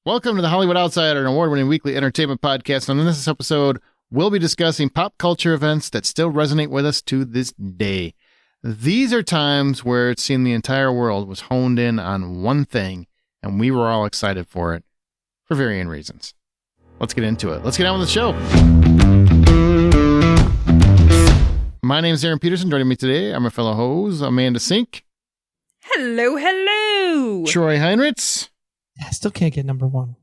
Welcome to the Hollywood Outsider, an award-winning weekly entertainment podcast. And in this episode, we'll be discussing pop culture events that still resonate with us to this day. These are times where it seemed the entire world was honed in on one thing, and we were all excited for it, for varying reasons. Let's get into it. Let's get on with the show. My name is Aaron Peterson. Joining me today, I'm a fellow host, Amanda Sink. Hello, hello. Troy Heinrichs. I still can't get number one.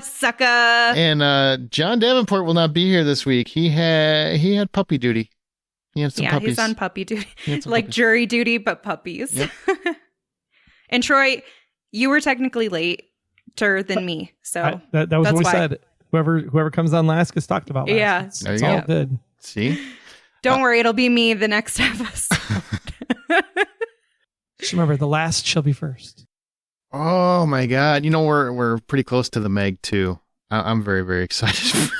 Sucker. And John Davenport will not be here this week. He had puppy duty. He had some puppies. He's on puppy duty. Like puppies. Jury duty, but puppies. Yep. And Troy, you were technically later than me. So that was what we said. Whoever comes on last gets talked about last. Yeah. It's all good. See? Don't worry, it'll be me the next episode. Just remember, the last shall be first. Oh my God! You know we're pretty close to the Meg too. I'm very, very excited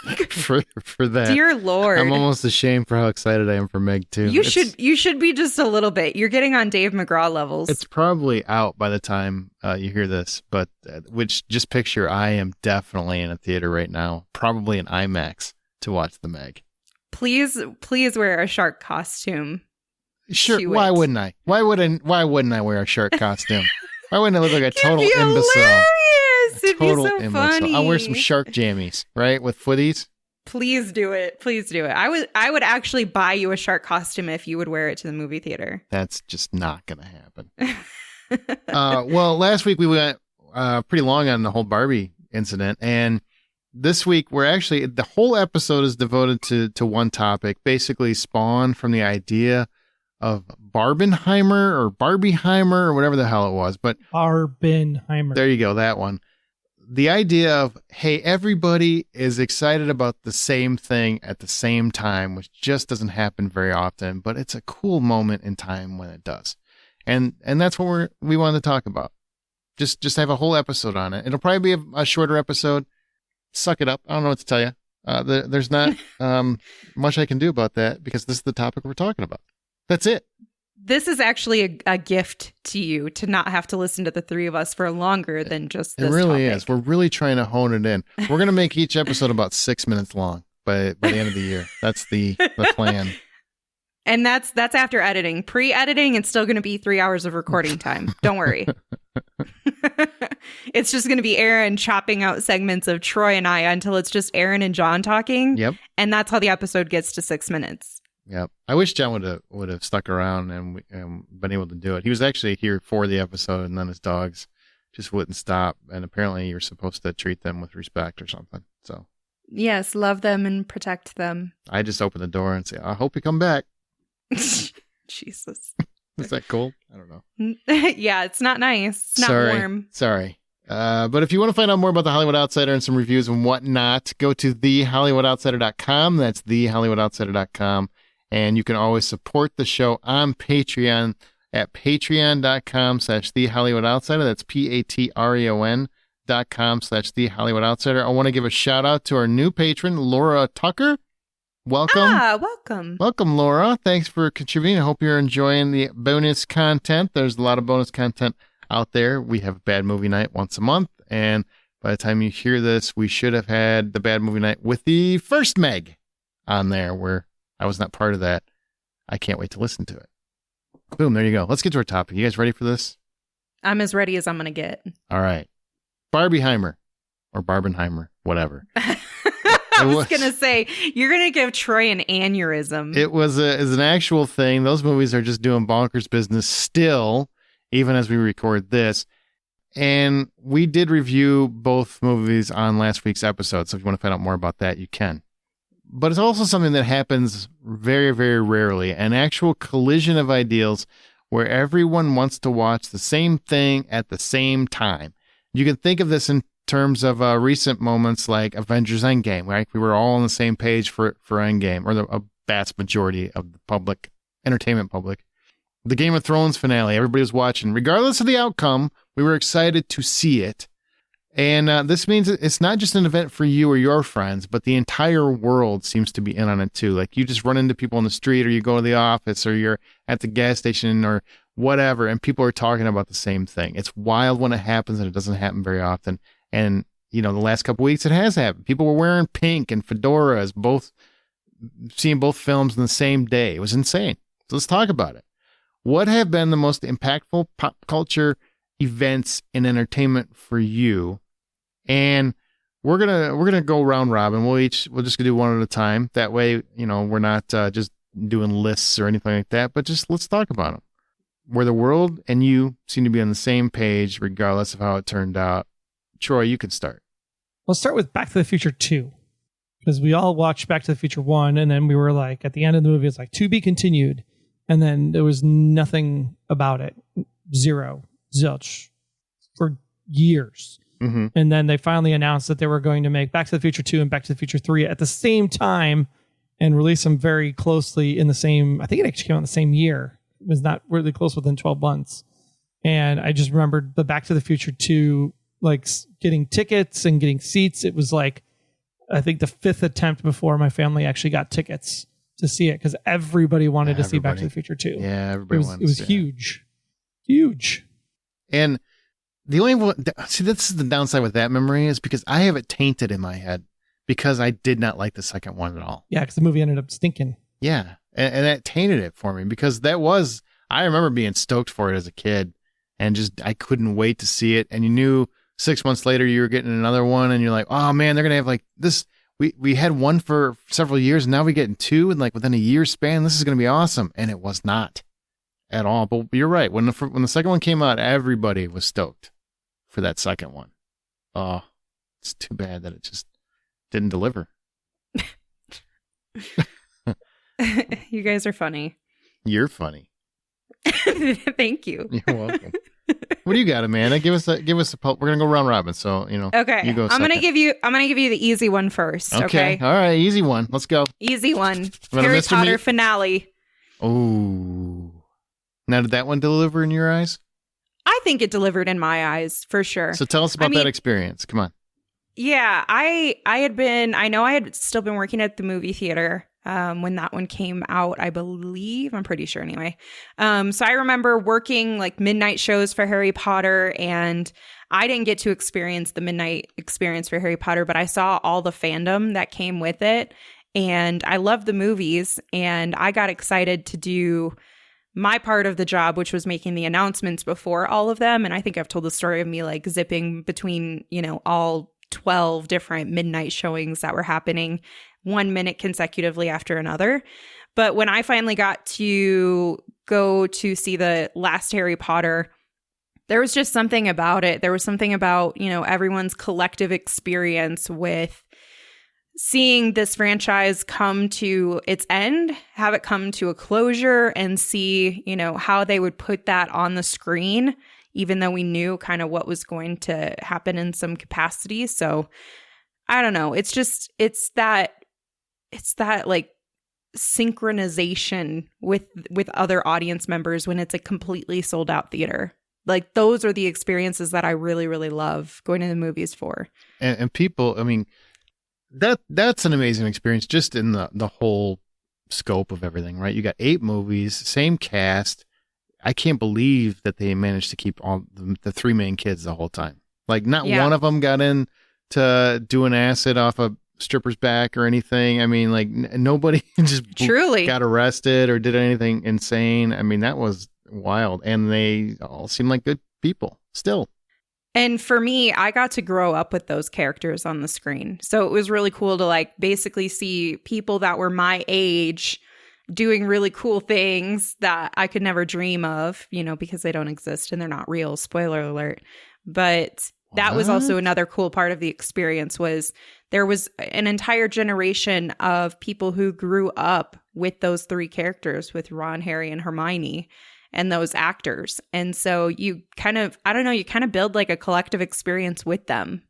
for that. Dear Lord, I'm almost ashamed for how excited I am for Meg too. You should be just a little bit. You're getting on Dave McGraw levels. It's probably out by the time you hear this, but which just picture I am definitely in a theater right now, probably in IMAX to watch the Meg. Please wear a shark costume. Sure. Why wouldn't I? Why wouldn't I wear a shark costume? Why wouldn't I look like a total imbecile? It'd be so funny. I'll wear some shark jammies, right, with footies. Please do it. Please do it. I would actually buy you a shark costume if you would wear it to the movie theater. That's just not going to happen. Well, last week we went pretty long on the whole Barbie incident, and this week the whole episode is devoted to one topic, basically spawned from the idea of Barbenheimer or Barbieheimer or whatever the hell it was. But Barbenheimer. There you go, that one. The idea of, hey, everybody is excited about the same thing at the same time, which just doesn't happen very often, but it's a cool moment in time when it does. And that's what we wanted to talk about. Just have a whole episode on it. It'll probably be a shorter episode. Suck it up. I don't know what to tell you. There's not much I can do about that because this is the topic we're talking about. That's it. This is actually a gift to you to not have to listen to the three of us for longer than just this. It really topic. is. We're really trying to hone it in. We're going to make each episode about 6 minutes long by the end of the year. That's the plan. And that's after editing. Pre-editing, it's still going to be 3 hours of recording time. Don't worry. It's just going to be Aaron chopping out segments of Troy and I until it's just Aaron and John talking. Yep. And that's how the episode gets to 6 minutes. Yep. I wish John would have stuck around and been able to do it. He was actually here for the episode, and then his dogs just wouldn't stop. And apparently, you're supposed to treat them with respect or something. So yes, love them and protect them. I just open the door and say, "I hope you come back." Jesus, is that cool? I don't know. Yeah, it's not nice. It's not warm. Sorry. But if you want to find out more about the Hollywood Outsider and some reviews and whatnot, go to thehollywoodoutsider.com. That's thehollywoodoutsider.com. And you can always support the show on Patreon at patreon.com/thehollywoodoutsider. That's patreon.com/thehollywoodoutsider. I want to give a shout out to our new patron, Laura Tucker. Welcome. Welcome. Welcome, Laura. Thanks for contributing. I hope you're enjoying the bonus content. There's a lot of bonus content out there. We have Bad Movie Night once a month. And by the time you hear this, we should have had the Bad Movie Night with the first Meg on there where I was not part of that. I can't wait to listen to it. Boom, there you go. Let's get to our topic. You guys ready for this? I'm as ready as I'm going to get. All right. Barbieheimer or Barbenheimer, whatever. I was going to say, you're going to give Troy an aneurysm. It was an actual thing. Those movies are just doing bonkers business still, even as we record this. And we did review both movies on last week's episode. So if you want to find out more about that, you can. But it's also something that happens very, very rarely, an actual collision of ideals where everyone wants to watch the same thing at the same time. You can think of this in terms of recent moments like Avengers Endgame, right? We were all on the same page for Endgame, or a vast majority of the public, entertainment public. The Game of Thrones finale, everybody was watching. Regardless of the outcome, we were excited to see it. And this means it's not just an event for you or your friends, but the entire world seems to be in on it too. Like you just run into people on the street, or you go to the office, or you're at the gas station, or whatever, and people are talking about the same thing. It's wild when it happens, and it doesn't happen very often. And, the last couple weeks it has happened. People were wearing pink and fedoras, seeing both films in the same day. It was insane. So let's talk about it. What have been the most impactful pop culture events in entertainment for you? And we're gonna go round robin. We'll just do one at a time. That way, we're not just doing lists or anything like that. But just let's talk about them. Where the world and you seem to be on the same page, regardless of how it turned out. Troy, you can start. Let's start with Back to the Future 2. Because we all watched Back to the Future 1, and then we were like, at the end of the movie, it's like, to be continued. And then there was nothing about it. Zero. Zilch. For years. Mm-hmm. And then they finally announced that they were going to make Back to the Future 2 and Back to the Future 3 at the same time and release them very closely in the same, I think it actually came out in the same year. It was not really close, within 12 months. And I just remembered the Back to the Future 2, like getting tickets and getting seats. It was like, I think the 5th attempt before my family actually got tickets to see it, because everybody wanted to see Back to the Future 2. Yeah, everybody wanted to see it. It was huge. Huge. And the only one, see, this is the downside with that memory, is because I have it tainted in my head because I did not like the second one at all. Yeah, because the movie ended up stinking. Yeah, and that tainted it for me, because I remember being stoked for it as a kid, and just, I couldn't wait to see it. And you knew 6 months later you were getting another one, and you're like, oh man, they're going to have like this. We had one for several years, and now we're getting two, and like within a year span, this is going to be awesome. And it was not at all. But you're right. When the second one came out, everybody was stoked for that second one. Oh, it's too bad that it just didn't deliver. You guys are funny. You're funny. Thank you. You're welcome. What do you got, Amanda? Give us a pulp. We're gonna go round robin, so Okay. You go. I'm gonna give you the easy one first. Okay. All right, easy one. Let's go. Easy one. Harry Potter finale. Oh. Now, did that one deliver in your eyes? I think it delivered in my eyes for sure. So tell us about that experience. Come on. Yeah, I had still been working at the movie theater when that one came out, I believe. I'm pretty sure anyway. So I remember working like midnight shows for Harry Potter, and I didn't get to experience the midnight experience for Harry Potter, but I saw all the fandom that came with it. And I loved the movies, and I got excited to do my part of the job, which was making the announcements before all of them. And I think I've told the story of me like zipping between, all 12 different midnight showings that were happening 1 minute consecutively after another. But when I finally got to go to see the last Harry Potter, there was just something about it. There was something about, everyone's collective experience with seeing this franchise come to its end, have it come to a closure, and see, how they would put that on the screen, even though we knew kind of what was going to happen in some capacity. So I don't know. It's that like synchronization with other audience members when it's a completely sold out theater. Like those are the experiences that I really, really love going to the movies for. And people, I mean, that's an amazing experience just in the whole scope of everything, right? You got 8 movies, same cast. I can't believe that they managed to keep all the 3 main kids the whole time. Like not one of them got in to do an acid off a stripper's back or anything. I mean, like nobody just truly got arrested or did anything insane. I mean, that was wild. And they all seem like good people still. And for me, I got to grow up with those characters on the screen. So it was really cool to like basically see people that were my age doing really cool things that I could never dream of, because they don't exist and they're not real. Spoiler alert. But that was also another cool part of the experience was there was an entire generation of people who grew up with those 3 characters, with Ron, Harry, and Hermione, and those actors. And so you kind of, you kind of build like a collective experience with them.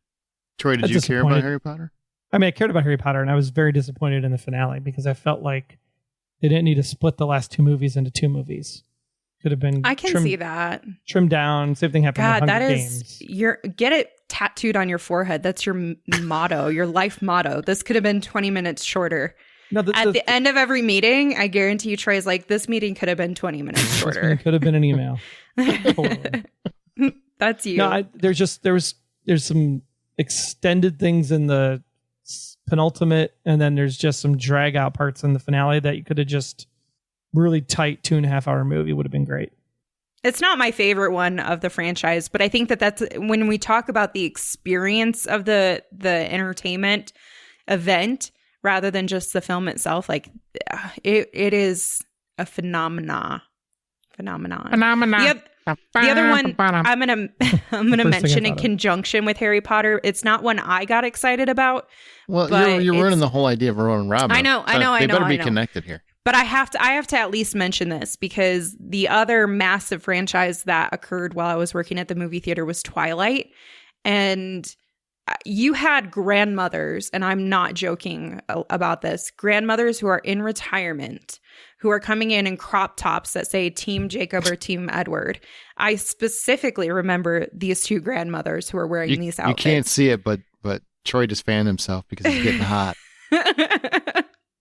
Troy, did you care about Harry Potter? I mean, I cared about Harry Potter, and I was very disappointed in the finale because I felt like they didn't need to split the last 2 movies into 2 movies. Could have been I can see that. Trimmed down. Same thing happened with Hunger Games. Get it tattooed on your forehead. That's your motto, your life motto. This could have been 20 minutes shorter. No, At the end of every meeting, I guarantee you, Troy's like, this meeting could have been 20 minutes shorter. Could have been an email. Totally. That's you. No, there's some extended things in the penultimate, and then there's just some drag out parts in the finale that you could have just really tight 2.5 hour movie would have been great. It's not my favorite one of the franchise, but I think that's when we talk about the experience of the entertainment event rather than just the film itself, like it is a phenomenon. The other one I'm gonna mention in conjunction with Harry Potter. It's not one I got excited about. Well, you're ruining the whole idea of Rowan Robin. I know. They better be connected here. But I have to at least mention this because the other massive franchise that occurred while I was working at the movie theater was Twilight. And you had grandmothers, and I'm not joking about this, grandmothers who are in retirement, who are coming in crop tops that say Team Jacob or Team Edward. I specifically remember these two grandmothers who are wearing these outfits. You can't see it, but Troy just fanned himself because he's getting hot.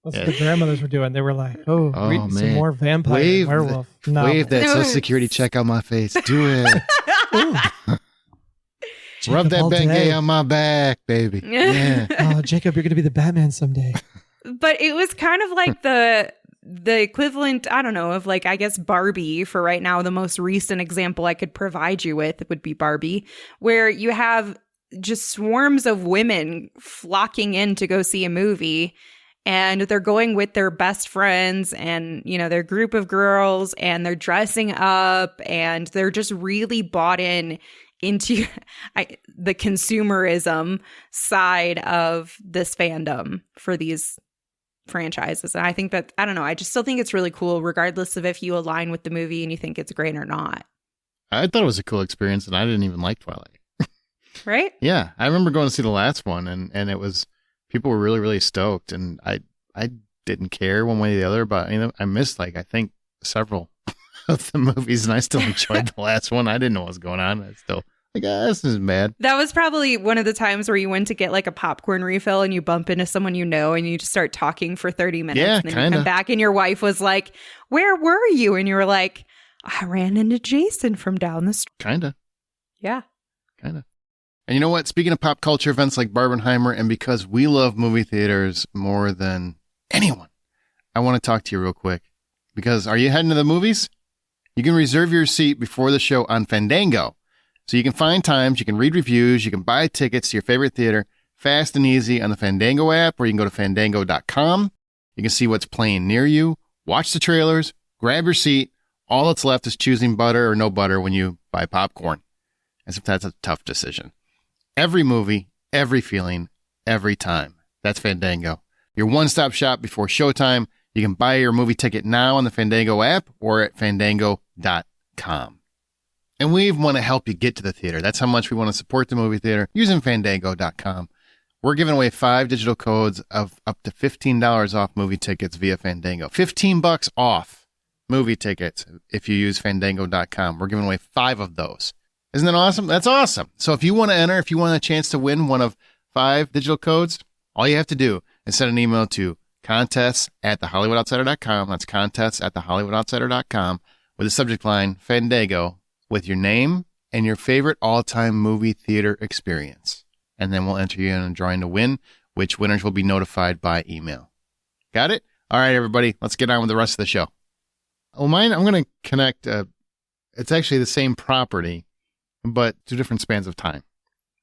That's what the grandmothers were doing. They were like, read man. Some more vampire werewolf. Wave that Social Security check on my face. Do it. Rub that Bengay on my back, baby. Yeah. Oh, Jacob, you're going to be the Batman someday. But it was kind of like the equivalent, I don't know, of like, I guess Barbie for right now. The most recent example I could provide you with would be Barbie, where you have just swarms of women flocking in to go see a movie. And they're going with their best friends and, their group of girls, and they're dressing up, and they're just really bought into the consumerism side of this fandom for these franchises. And I think that, I don't know, I just still think it's really cool, regardless of if you align with the movie and you think it's great or not. I thought it was a cool experience, and I didn't even like Twilight. Right? Yeah. I remember going to see the last one, and it was... People were really, really stoked, and I didn't care one way or the other, but I missed I think several of the movies, and I still enjoyed the last one. I didn't know what was going on. I still this isn't bad. That was probably one of the times where you went to get a popcorn refill and you bump into someone and you just start talking for 30 minutes. Yeah, and then you come back and your wife was like, "Where were you?" And you were like, "I ran into Jason from down the street." Kinda. Yeah. Kinda. And you know what? Speaking of pop culture events like Barbenheimer, and because we love movie theaters more than anyone, I want to talk to you real quick. Because are you heading to the movies? You can reserve your seat before the show on Fandango. So you can find times, you can read reviews, you can buy tickets to your favorite theater fast and easy on the Fandango app, or you can go to fandango.com. You can see what's playing near you, watch the trailers, grab your seat. All that's left is choosing butter or no butter when you buy popcorn. As if that's a tough decision. Every movie, every feeling, every time. That's Fandango. Your one-stop shop before showtime. You can buy your movie ticket now on the Fandango app or at fandango.com. And we want to help you get to the theater. That's how much we want to support the movie theater using fandango.com. We're giving away 5 digital codes of up to $15 off movie tickets via Fandango. $15 off movie tickets if you use fandango.com. We're giving away 5 of those. Isn't that awesome? That's awesome. So if you want to enter, if you want a chance to win one of 5 digital codes, all you have to do is send an email to contests@thehollywoodoutsiders.com. That's contests@thehollywoodoutsiders.com with the subject line Fandango with your name and your favorite all-time movie theater experience. And then we'll enter you in a drawing to win, which winners will be notified by email. Got it? All right, everybody, let's get on with the rest of the show. Well, mine, I'm going to connect. It's actually the same property, but 2 different spans of time.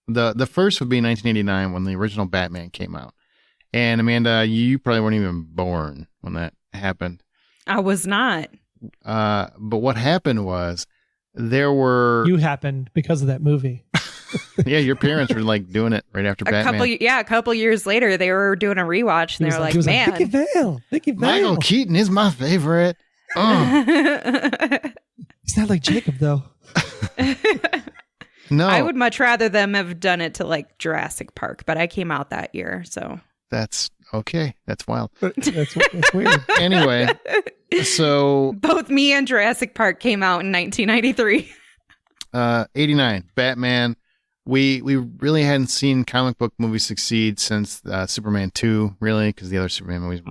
The first would be 1989 when the original Batman came out. And Amanda, you probably weren't even born when that happened. I was not. But what happened was there were... You happened because of that movie. Yeah, your parents were doing it right after Batman. A couple years later, they were doing a rewatch and they were like, man. Vicky Vale. Michael Keaton is my favorite. It's not like Jacob, though. No. I would much rather them have done it to Jurassic Park, but I came out that year, so. That's okay. That's wild. That's weird. Anyway, so. Both me and Jurassic Park came out in 1993. 89, Batman. we really hadn't seen comic book movies succeed since Superman 2, really, because the other Superman movies.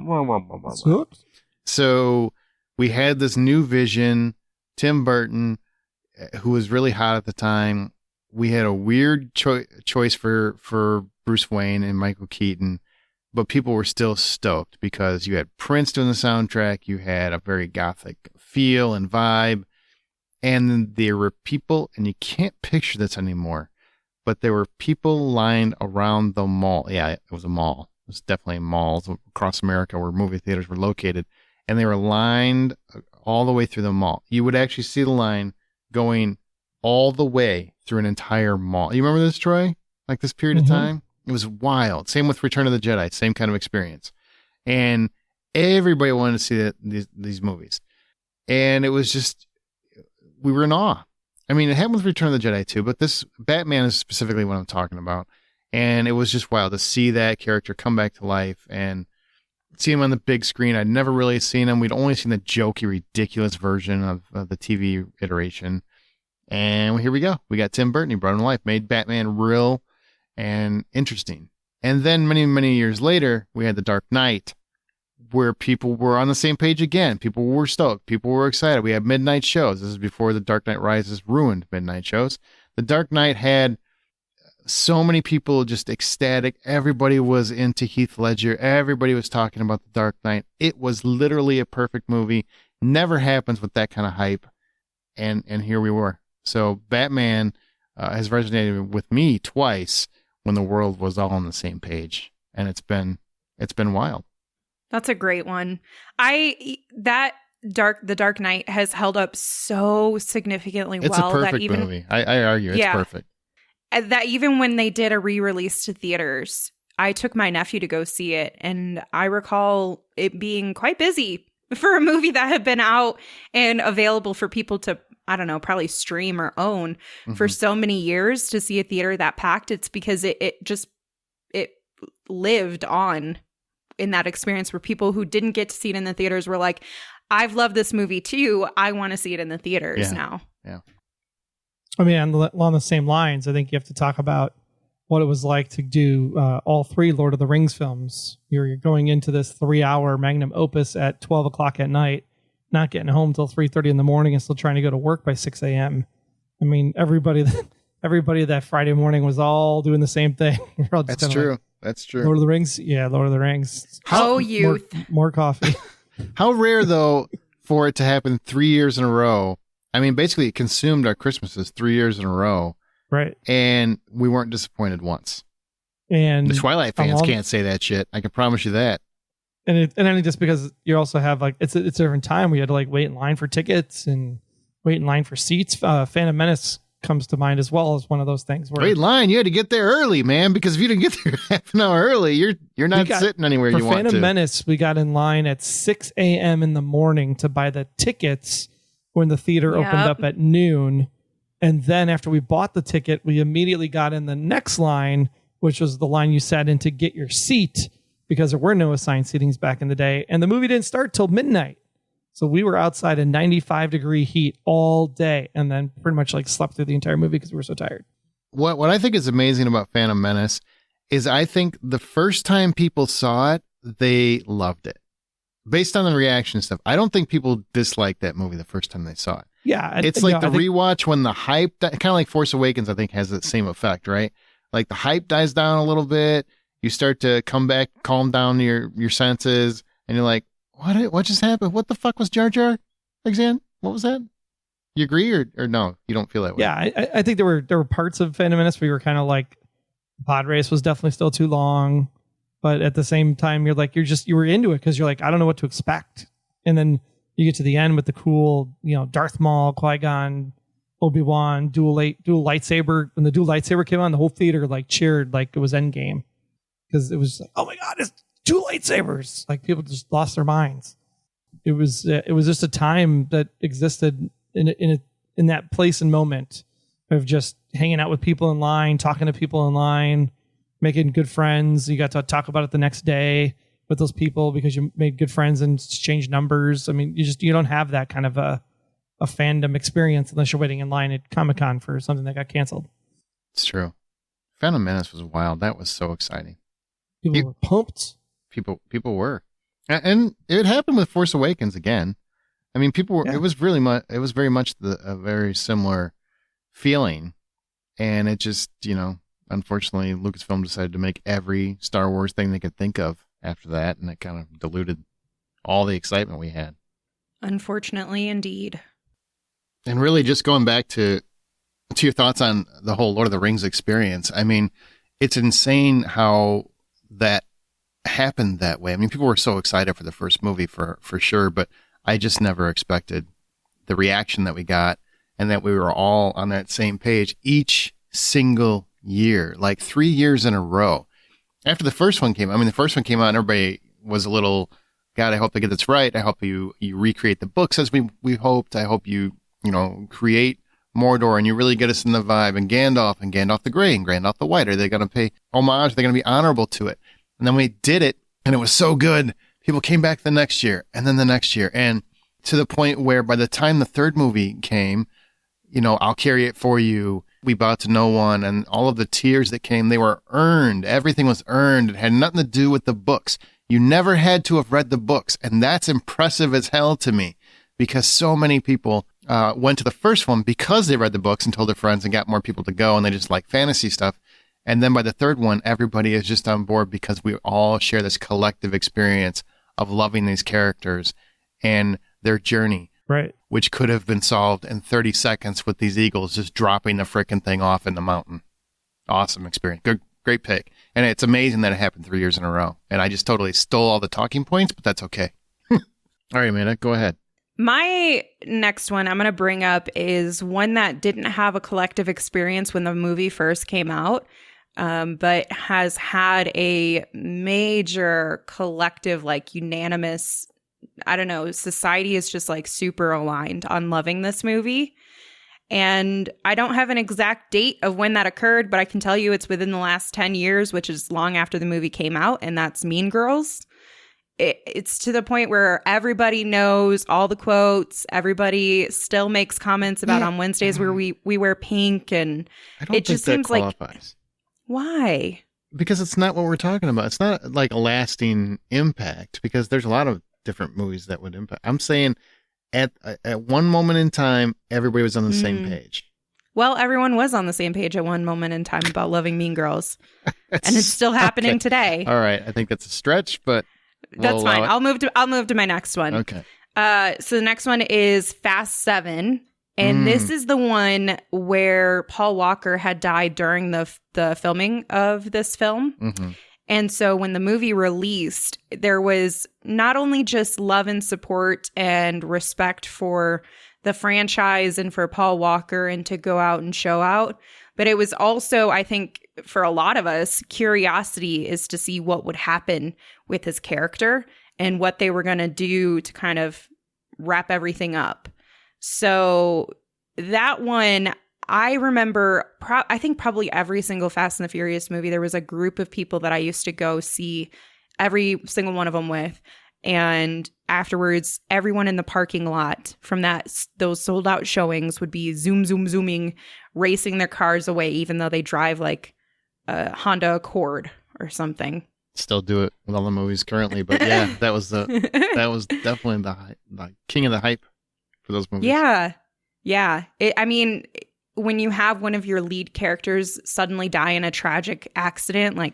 So we had this new vision, Tim Burton, who was really hot at the time. We had a weird choice for Bruce Wayne and Michael Keaton, but people were still stoked because you had Prince doing the soundtrack. You had a very gothic feel and vibe. And there were people, and you can't picture this anymore, but there were people lined around the mall. Yeah, it was a mall. It was definitely malls across America where movie theaters were located. And they were lined all the way through the mall. You would actually see the line going all the way through an entire mall. You remember this, Troy? Like this period of time? It was wild. Same with Return of the Jedi. Same kind of experience. And everybody wanted to see these movies. And it was just, we were in awe. I mean, it happened with Return of the Jedi too, but this Batman is specifically what I'm talking about. And it was just wild to see that character come back to life and see him on the big screen. I'd never really seen him. We'd only seen the jokey, ridiculous version of the TV iteration. And here we go. We got Tim Burton. He brought him to life, made Batman real and interesting. And then many, many years later, we had The Dark Knight, where people were on the same page again. People were stoked. People were excited. We had midnight shows. This is before The Dark Knight Rises ruined midnight shows. The Dark Knight had so many people just ecstatic. Everybody was into Heath Ledger. Everybody was talking about The Dark Knight. It was literally a perfect movie. Never happens with that kind of hype. And here we were. So Batman has resonated with me twice when the world was all on the same page. And it's been wild. That's a great one. The Dark Knight has held up so significantly it's well. It's a perfect that even, movie. I argue it's perfect. That even when they did a re-release to theaters, I took my nephew to go see it. And I recall it being quite busy for a movie that had been out and available for people to, I don't know, probably stream or own for so many years. To see a theater that packed, it's because it lived on in that experience where people who didn't get to see it in the theaters were like, I've loved this movie too. I want to see it in the theaters now. Yeah. I mean, along the same lines, I think you have to talk about what it was like to do all three Lord of the Rings films. You're going into this 3-hour magnum opus at 12 o'clock at night, not getting home till 3:30 in the morning and still trying to go to work by 6 a.m. I mean, everybody that Friday morning was all doing the same thing. That's true. Like, that's true. Lord of the Rings? Yeah, Lord of the Rings. Youth. More coffee. How rare, though, for it to happen 3 years in a row. I mean, basically, it consumed our Christmases 3 years in a row. Right. And we weren't disappointed once. And the Twilight fans can't say that shit. I can promise you that. And only just because you also have, like, it's a different time. We had to, like, wait in line for tickets and wait in line for seats. Phantom Menace comes to mind as well as one of those things where wait line, you had to get there early, man, because if you didn't get there half an hour early, you're not sitting anywhere you want to. For Phantom Menace, we got in line at 6 a.m. in the morning to buy the tickets when the theater opened up at noon. And then after we bought the ticket, we immediately got in the next line, which was the line you sat in to get your seat, because there were no assigned seatings back in the day. And the movie didn't start till midnight. So we were outside in 95-degree heat all day and then pretty much like slept through the entire movie because we were so tired. What I think is amazing about Phantom Menace is I think the first time people saw it, they loved it. Based on the reaction stuff, I don't think people disliked that movie the first time they saw it. Yeah. It's like the rewatch when the hype, kind of like Force Awakens, I think has the same effect, right? Like the hype dies down a little bit. You start to come back, calm down your senses, and you're like, what just happened? What the fuck was Jar Jar? Exan? What was that? You agree or no? You don't feel that way? Yeah, I think there were parts of Phantom Menace where you were kind of like, pod race was definitely still too long, but at the same time, you're like, you were into it because you're like, I don't know what to expect. And then you get to the end with the cool, Darth Maul, Qui-Gon, Obi-Wan, dual lightsaber. When the dual lightsaber came on, the whole theater like cheered like it was Endgame, because it was like, oh my God, it's 2 lightsabers. Like people just lost their minds. It was just a time that existed in that place and moment of just hanging out with people in line, talking to people in line, making good friends. You got to talk about it the next day with those people because you made good friends and exchanged numbers. I mean, you don't have that kind of a fandom experience unless you're waiting in line at Comic-Con for something that got canceled. It's true. Phantom Menace was wild. That was so exciting. People were pumped. People were, and it happened with Force Awakens again. I mean, people were. Yeah. It was very much a very similar feeling, and it just, unfortunately, Lucasfilm decided to make every Star Wars thing they could think of after that, and it kind of diluted all the excitement we had. Unfortunately, indeed. And really, just going back to your thoughts on the whole Lord of the Rings experience, I mean, it's insane how that happened that way. I mean, people were so excited for the first movie for sure, but I just never expected the reaction that we got, and that we were all on that same page each single year, like 3 years in a row. After the first one came out, and everybody was a little, God, I hope they get this right. I hope you recreate the books as we hoped. I hope you create Mordor and you really get us in the vibe, and Gandalf the Grey and Gandalf the White. Are they going to pay homage? Are they going to be honorable to it? And then we did it, and it was so good. People came back the next year, and then the next year, and to the point where by the time the third movie came, I'll Carry It For You, We Bow to No One, and all of the tears that came, they were earned. Everything was earned. It had nothing to do with the books. You never had to have read the books, and that's impressive as hell to me, because so many people went to the first one because they read the books and told their friends and got more people to go, and they just like fantasy stuff. And then by the third one, everybody is just on board because we all share this collective experience of loving these characters and their journey, right? Which could have been solved in 30 seconds with these eagles just dropping the frickin' thing off in the mountain. Awesome experience. Good, great pick. And it's amazing that it happened 3 years in a row. And I just totally stole all the talking points, but that's okay. All right, Amanda, go ahead. My next one I'm going to bring up is one that didn't have a collective experience when the movie first came out, but has had a major collective, like unanimous, I don't know, society is just like super aligned on loving this movie. And I don't have an exact date of when that occurred, but I can tell you it's within the last 10 years, which is long after the movie came out, and that's Mean Girls. It's to the point where everybody knows all the quotes. Everybody still makes comments about on Wednesdays where we wear pink, and I don't it just think that seems qualifies. like, why? Because it's not what we're talking about. It's not like a lasting impact, because there's a lot of different movies that would impact. I'm saying at one moment in time, everybody was on the same page. Well, everyone was on the same page at one moment in time about loving Mean Girls, and it's still happening today. All right, I think that's a stretch, but that's fine. I'll move to my next one. Okay. So the next one is Fast 7. And this is the one where Paul Walker had died during the filming of this film. Mm-hmm. And so when the movie released, there was not only just love and support and respect for the franchise and for Paul Walker and to go out and show out, but it was also, I think, for a lot of us, curiosity is to see what would happen with his character and what they were going to do to kind of wrap everything up. So that one, I remember, I think probably every single Fast and the Furious movie, there was a group of people that I used to go see every single one of them with. And afterwards, everyone in the parking lot from those sold out showings would be zooming, racing their cars away, even though they drive like a Honda Accord or something. Still do it with all the movies currently, but yeah, that was definitely the king of the hype for those movies. Yeah. I mean, when you have one of your lead characters suddenly die in a tragic accident, like,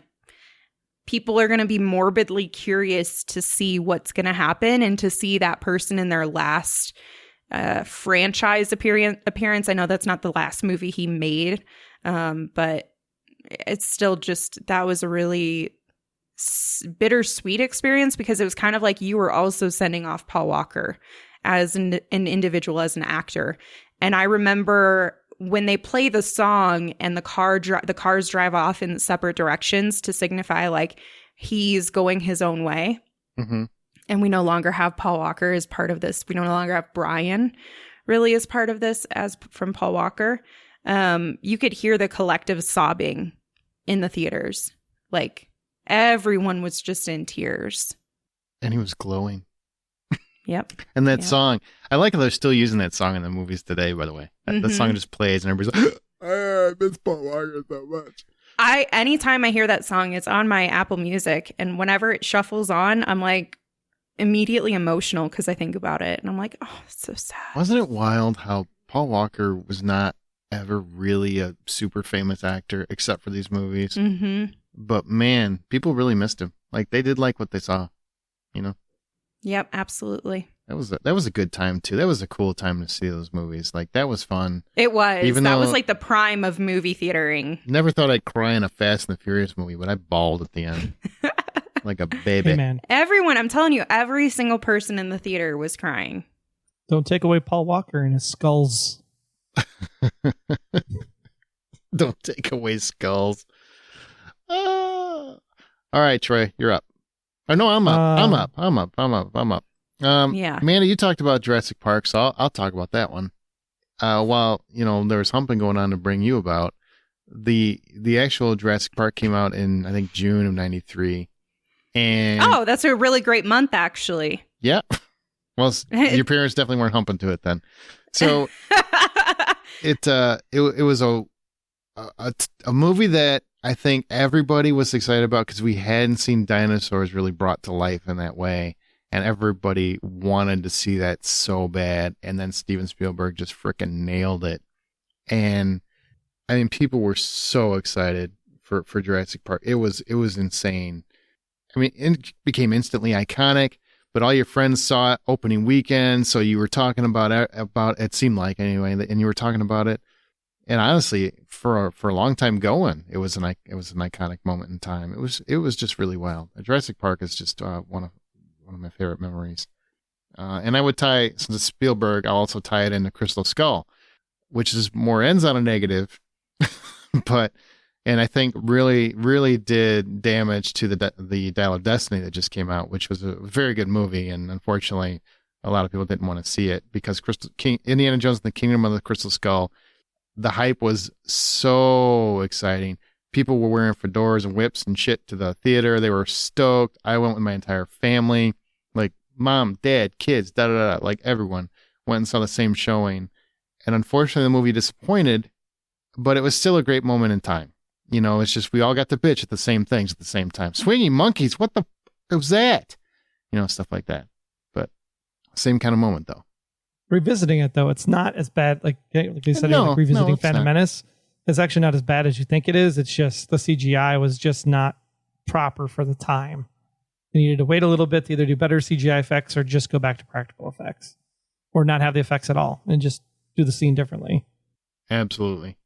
people are going to be morbidly curious to see what's going to happen and to see that person in their last franchise appearance. I know that's not the last movie he made, but it's still just, that was a really bittersweet experience, because it was kind of like you were also sending off Paul Walker as an individual, as an actor. And I remember when they play the song and the cars drive off in separate directions to signify like he's going his own way. Mm-hmm. And we no longer have Paul Walker as part of this. We no longer have Brian really as part of this as from Paul Walker. You could hear the collective sobbing in the theaters. Like everyone was just in tears. And he was glowing. Yep. And that song, I like how they're still using that song in the movies today, by the way. Mm-hmm. That song just plays and everybody's like, I miss Paul Walker so much. Anytime I hear that song, it's on my Apple Music, and whenever it shuffles on, I'm like immediately emotional because I think about it, and I'm like, oh, it's so sad. Wasn't it wild how Paul Walker was not ever really a super famous actor except for these movies? Mm-hmm. But man, people really missed him. Like they did like what they saw, you know? Yep, absolutely. That was a good time too. That was a cool time to see those movies. Like that was fun. It was. Even that though- was like the prime of movie theatering. Never thought I'd cry in a Fast and the Furious movie, but I bawled at the end. Like a baby. Hey, man, Everyone, I'm telling you, every single person in the theater was crying. don't take away Paul Walker and his skulls. Don't take away skulls. All right, Troy, you're up. Oh no, I'm up. I'm up. Yeah. Amanda, you talked about Jurassic Park, so I'll talk about that one. While there was humping going on to bring you about the actual Jurassic Park came out in I think June of '93, and Oh, that's a really great month, actually. yeah, well, your parents definitely weren't humping to it then. So it was a movie that I think everybody was excited about because we hadn't seen dinosaurs really brought to life in that way. And everybody wanted to see that so bad. And then Steven Spielberg just freaking nailed it. And I mean, people were so excited for Jurassic Park. It was insane. I mean, it became instantly iconic, but all your friends saw it opening weekend. So you were talking about it seemed like anyway, and you were talking about it. And honestly, for a long time going, it was an iconic moment in time. It was just really wild. Jurassic Park is just one of my favorite memories. And I would since it's Spielberg, I'll also tie it into Crystal Skull, which is more ends on a negative, and I think really, really did damage to the Dial of Destiny that just came out, which was a very good movie. And unfortunately, a lot of people didn't want to see it because Indiana Jones and the Kingdom of the Crystal Skull, the hype was so exciting. People were wearing fedoras and whips and shit to the theater. They were stoked. I went with my entire family, like mom, dad, kids, like everyone went and saw the same showing. And unfortunately, the movie disappointed, but it was still a great moment in time. It's just we all got to bitch at the same things at the same time. Swinging monkeys, what the was that? Stuff like that. But same kind of moment, though. Revisiting it, though, it's not as bad. Like you said, like revisiting Phantom Menace. It's actually not as bad as you think it is. It's just the CGI was just not proper for the time. You needed to wait a little bit to either do better CGI effects or just go back to practical effects, or not have the effects at all and just do the scene differently. Absolutely.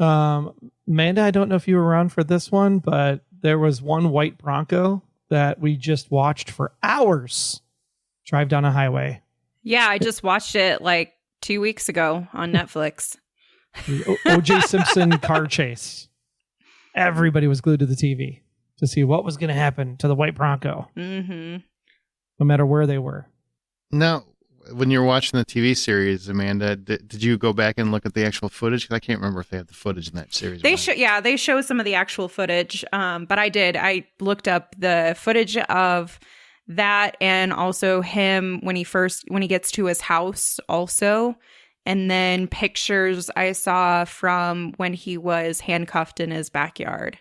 Amanda, I don't know if you were around for this one, but there was one white Bronco that we just watched for hours drive down a highway. Yeah, I just watched it like 2 weeks ago on Netflix. The O.J. Simpson car chase. Everybody was glued to the TV to see what was going to happen to the white Bronco, Mm-hmm. no matter where they were. Now, when you were watching the TV series, Amanda, did you go back and look at the actual footage? Because I can't remember if they had the footage in that series. They show some of the actual footage. But I looked up the footage of that and also him when he gets to his house also. And then pictures I saw from when he was handcuffed in his backyard.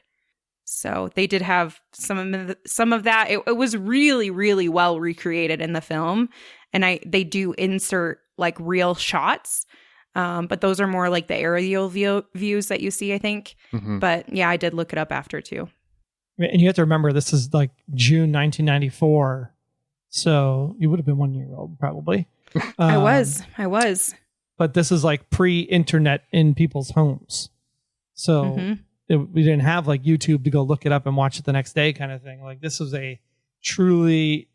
So they did have some of that. It was really, really well recreated in the film. And they do insert like real shots. But those are more like the aerial views that you see, I think. Mm-hmm. But yeah, I did look it up after too. And you have to remember, this is like June 1994. So you would have been 1 year old probably. I was. But this is like pre-internet in people's homes. So we didn't have like YouTube to go look it up and watch it the next day kind of thing. Like this was a truly,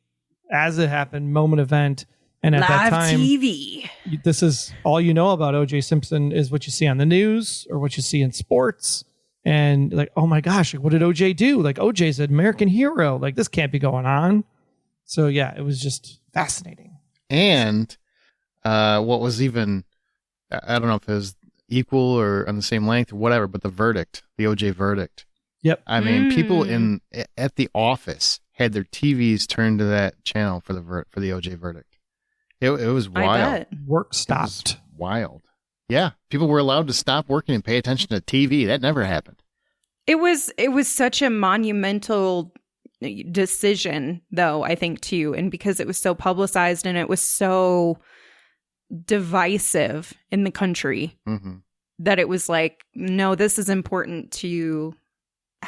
as it happened, moment event. And at Live that time, TV. This is all you know about O.J. Simpson is what you see on the news or what you see in sports. And like, oh my gosh, what did O.J. do? Like O.J.'s an American hero. Like this can't be going on. So yeah, it was just fascinating. And what was even, I don't know if it was equal or on the same length or whatever, but the OJ verdict. Yep. I mean, people at the office had their TVs turned to that channel for the OJ verdict. It was wild. I bet. Work stopped. Wild. Yeah. People were allowed to stop working and pay attention to TV. That never happened. It was such a monumental decision, though, I think, too. And because it was so publicized and it was so divisive in the country, Mm-hmm. that it was like, no, this is important to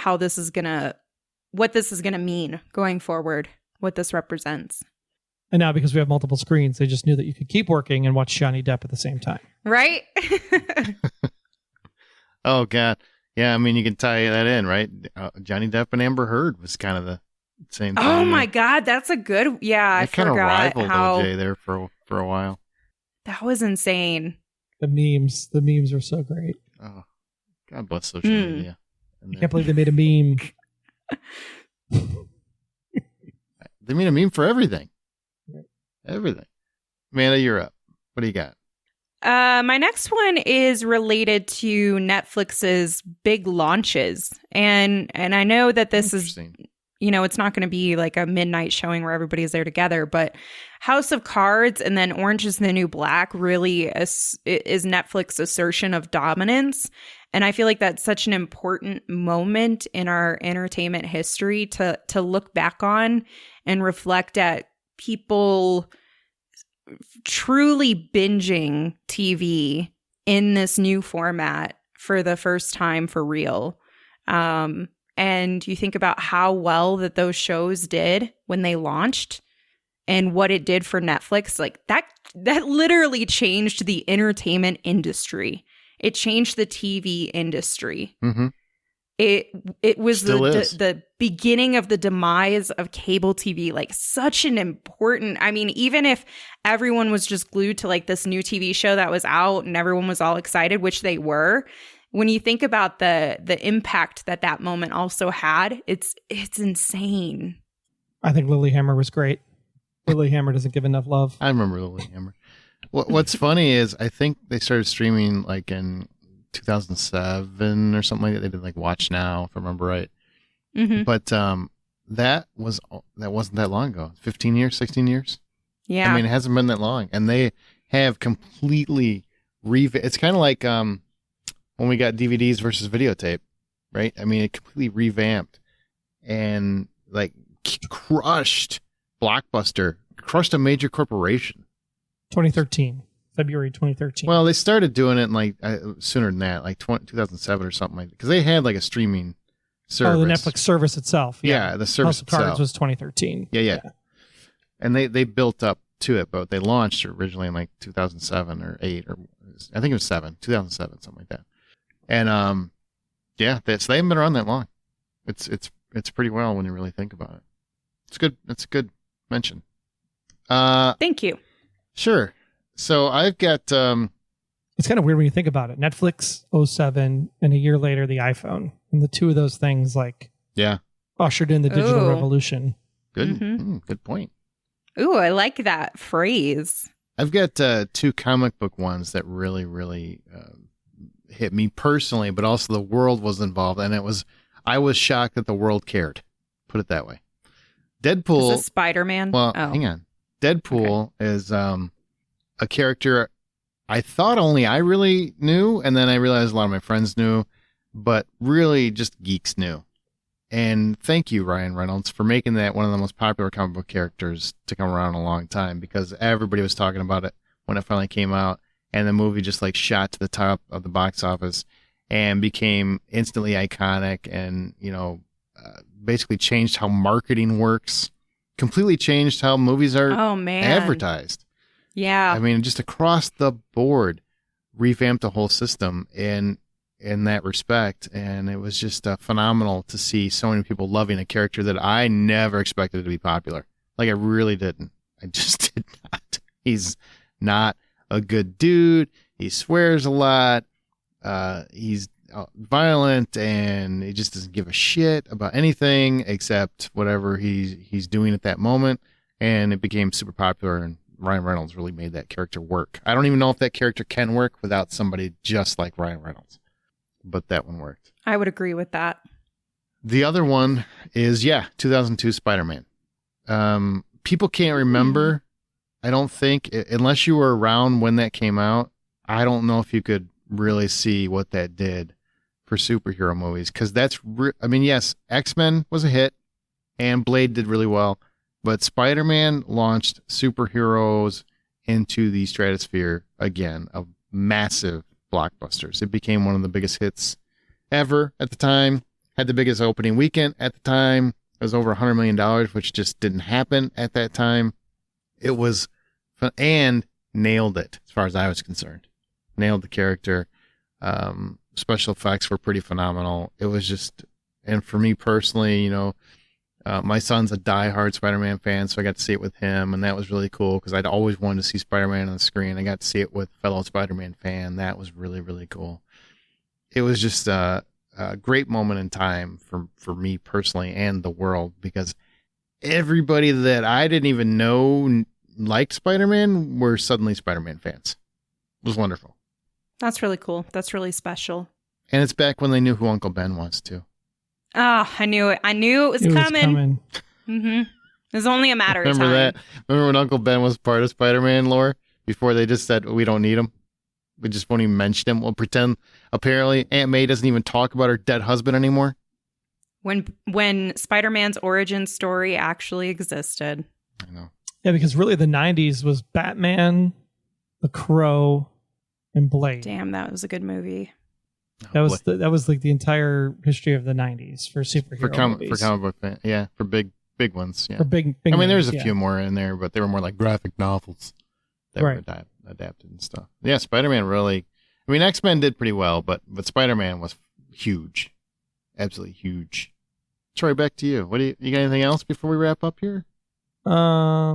what this is gonna mean going forward, what this represents. And now because we have multiple screens, they just knew that you could keep working and watch Johnny Depp at the same time. Right? Oh, God. Yeah, I mean, you can tie that in, right? Johnny Depp and Amber Heard was kind of the same thing. Oh, my God. That's a good... Yeah, I kind of forgot rivaled how... OJ there for a while. That was insane. The memes are so great. Oh, God bless social media. I can't believe they made a meme. They made a meme for everything. Right. Everything. Amanda, you're up. What do you got? My next one is related to Netflix's big launches. And I know that this is, it's not going to be like a midnight showing where everybody's there together, but House of Cards and then Orange is the New Black really is Netflix's assertion of dominance. And I feel like that's such an important moment in our entertainment history to look back on and reflect at people truly binging TV in this new format for the first time for real. And you think about how well that those shows did when they launched and what it did for Netflix. Like that literally changed the entertainment industry. It changed the TV industry. Mm-hmm. It was the beginning of the demise of cable TV, like such an important, I mean, even if everyone was just glued to like this new TV show that was out and everyone was all excited, which they were, when you think about the impact that moment also had, it's insane. I think Lilyhammer was great. Lilyhammer doesn't give enough love. I remember Lilyhammer. What's funny is I think they started streaming like in 2007 or something like that. They did like Watch Now, if I remember right. Mm-hmm. But that wasn't that long ago. 15 years, 16 years. Yeah. I mean, it hasn't been that long, and they have completely it's kind of like when we got DVDs versus videotape, right? I mean, it completely revamped and like crushed Blockbuster, crushed a major corporation. 2013. February 2013. Well, they started doing it in like sooner than that, like 2007 or something like that, because they had like a streaming service. Oh, the Netflix service itself. Yeah, the service House of Cards itself was 2013. Yeah. And they built up to it, but they launched originally in like 2007 or 8 or I think it was 2007, something like that. And so they haven't been around that long. It's pretty well when you really think about it. It's good. It's a good mention. Thank you. Sure. So I've got It's kind of weird when you think about it. Netflix 07 and a year later the iPhone. And the two of those things ushered in the digital revolution. Good. Mm-hmm. Good point. Ooh, I like that phrase. I've got two comic book ones that really, really hit me personally, but also the world was involved, and I was shocked that the world cared. Put it that way. Deadpool. Is this Spider-Man? Well, hang on. Deadpool is a character I thought only I really knew, and then I realized a lot of my friends knew, but really just geeks knew. And thank you, Ryan Reynolds, for making that one of the most popular comic book characters to come around in a long time, because everybody was talking about it when it finally came out, and the movie just like shot to the top of the box office and became instantly iconic, and basically changed how marketing works, completely changed how movies are advertised. Yeah. I mean, just across the board, revamped the whole system in that respect. And it was just phenomenal to see so many people loving a character that I never expected to be popular. Like, I really didn't. I just did not. He's not a good dude. He swears a lot. He's violent, and he just doesn't give a shit about anything except whatever he's doing at that moment. And it became super popular, and Ryan Reynolds really made that character work. I don't even know if that character can work without somebody just like Ryan Reynolds, but that one worked. I would agree with that. The other one is 2002 Spider-Man. People can't remember, I don't think, unless you were around when that came out. I don't know if you could really see what that did for superhero movies, because I mean, yes, X-Men was a hit and Blade did really well, but Spider-Man launched superheroes into the stratosphere again of massive blockbusters. It became one of the biggest hits ever at the time, had the biggest opening weekend at the time. It was over $100 million, which just didn't happen at that time. It was fun and nailed it as far as I was concerned. Nailed the character. Special effects were pretty phenomenal. It was just, and for me personally, you know, my son's a diehard Spider-Man fan, so I got to see it with him, and that was really cool because I'd always wanted to see Spider-Man on the screen. I got to see it with a fellow Spider-Man fan. That was really, really cool. It was just a great moment in time for me personally and the world, because everybody that I didn't even know liked Spider-Man were suddenly Spider-Man fans. It was wonderful. That's really cool. That's really special. And it's back when they knew who Uncle Ben was, too. Oh, I knew it. I knew it was coming. Mm-hmm. It was only a matter of time. Remember that? Remember when Uncle Ben was part of Spider-Man lore? Before they just said, we don't need him? We just won't even mention him. We'll pretend, apparently, Aunt May doesn't even talk about her dead husband anymore. When Spider-Man's origin story actually existed. I know. Yeah, because really the 90s was Batman, The Crow, and Blade. Damn, that was a good movie. That was like the entire history of the 90s for superhero movies. For comic book fans. Yeah, for big ones. Yeah. For big I mean, names, there's a few more in there, but they were more like graphic novels that right. were adapted and stuff. Yeah, Spider-Man really... I mean, X-Men did pretty well, but Spider-Man was huge. Absolutely huge. Troy, back to you. You got anything else before we wrap up here? I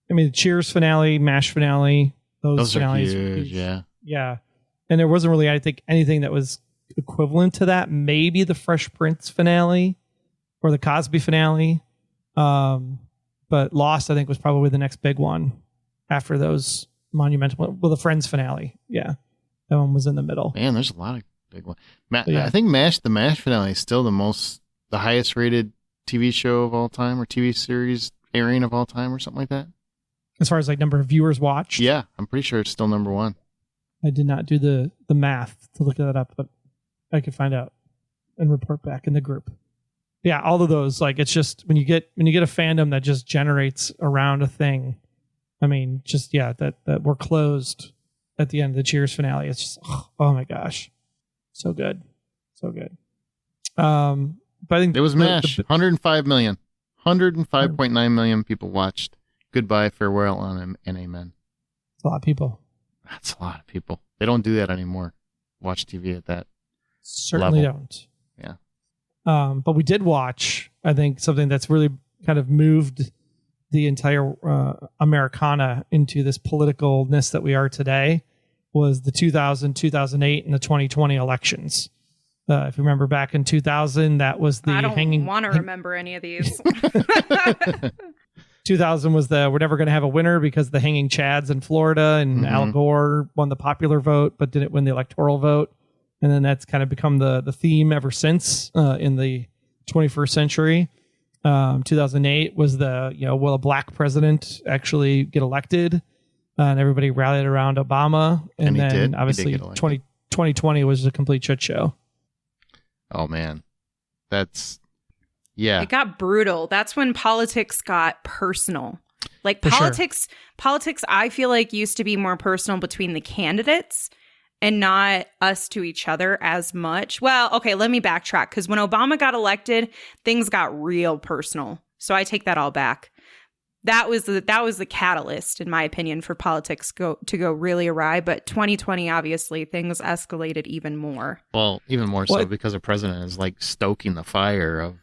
mean, the Cheers finale, MASH finale. Those finales are huge, yeah. Yeah. And there wasn't really, I think, anything that was equivalent to that. Maybe the Fresh Prince finale or the Cosby finale. But Lost, I think, was probably the next big one after those monumental. Well, the Friends finale. Yeah. That one was in the middle. Man, there's a lot of big ones. Yeah. I think the MASH finale is still the highest rated TV show of all time or TV series airing of all time or something like that. As far as like number of viewers watched? Yeah, I'm pretty sure it's still number one. I did not do the math to look that up, but I could find out and report back in the group. Yeah, all of those, like, it's just when you get a fandom that just generates around a thing. I mean, just that we're closed at the end of the Cheers finale. It's just oh my gosh, so good, so good. But I think it was MASH. 105 million, 105.9 million people watched. Goodbye, farewell, and amen. It's a lot of people. That's a lot of people. They don't do that anymore. Watch TV at that certainly level. Don't. Yeah. But we did watch, I think, something that's really kind of moved the entire Americana into this politicalness that we are today was the 2000, 2008, and the 2020 elections. If you remember back in 2000, that was the hanging... I don't want to remember any of these. 2000 was we're never going to have a winner because the hanging chads in Florida, and Al Gore won the popular vote but didn't win the electoral vote. And then that's kind of become the theme ever since in the 21st century. 2008 was will a black president actually get elected? And everybody rallied around Obama. And then did. Obviously 2020 was a complete shit show. Oh, man. That's... Yeah. It got brutal. That's when politics got personal. Like politics, I feel like used to be more personal between the candidates and not us to each other as much. Well, okay, let me backtrack, because when Obama got elected, things got real personal. So I take that all back. That was the catalyst, in my opinion, for politics to go really awry. But 2020, obviously, things escalated even more. Well, even more so because the president is like stoking the fire of